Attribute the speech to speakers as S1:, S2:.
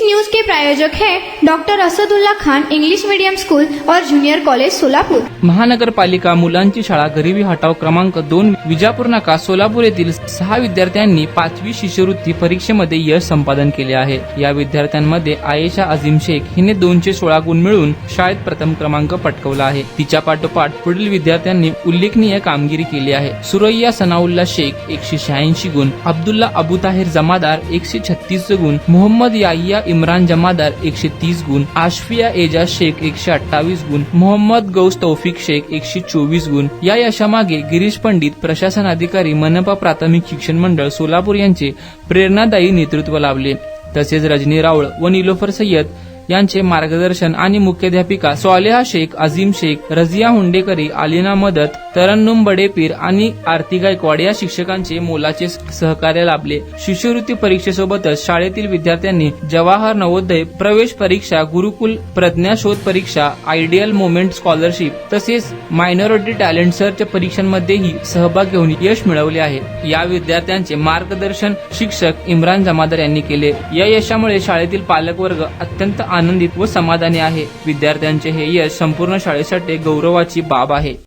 S1: News के प्रायोजक हैं doctor Asadullah Khan English medium school और जूनियर कॉलेज सोलापूर।
S2: महानगरपालिका मुलांची शाळा गरिबी हटाव क्रमांक 2 विजापूर नाका सोलापूर येथील 6 विद्यार्थ्यांनी 5वी शिष्यवृत्ती परीक्षेमध्ये यश संपादन केले आहे। या विद्यार्थ्यांमध्ये आयेशा अजीम शेख हिने 216 गुण मिळवून शाळेत प्रथम क्रमांक पटकावला आहे। तिच्या पाठोपाठ पुढील विद्यार्थ्यांनी उल्लेखनीय कामगिरी केली आहे। सुरैया सनाउल्ला शेख 186 गुण, अब्दुल्ला अबू ताहिर जमादार 136 गुण, मोहम्मद याहिया इम्रान जमादार 130 गुण, आशफिया एजाज शेख 128 गुण, मोहम्मद गौस तौफिक शेख 124 गुण। या यशामागे गिरीश पंडित, प्रशासन अधिकारी, मनपा प्राथमिक शिक्षण मंडळ सोलापूर यांचे प्रेरणादायी नेतृत्व लाभले। तसेच रजनी रावळ व निलोफर सय्यद यांचे मार्गदर्शन आणि मुख्याध्यापिका स्वालेहा शेख, अजीम शेख, रजिया हुंडेकरी, आलिना मदत, तरन्नुम बडेपीर आणि आरती गायकवाड या शिक्षकांचे मोलाचे सहकार्य लाभले। शिष्यवृत्ती परीक्षेसोबतच शाळेतील विद्यार्थ्यांनी जवाहर नवोदय प्रवेश परीक्षा, गुरुकुल प्रज्ञा शोध परीक्षा, आयडियल मोमेंट स्कॉलरशिप तसेच मायनॉरिटी टॅलेंट सर्च परीक्षांमध्येही सहभाग घेऊन यश मिळवले आहे। या विद्यार्थ्यांचे मार्गदर्शन शिक्षक इम्रान जमादार यांनी केले। या यशामुळे शाळेतील पालकवर्ग अत्यंत आनंदित व समाधानी आहे। विद्यार्थ्यांचे हे यश संपूर्ण शाळेसाठी गौरवाची बाब आहे।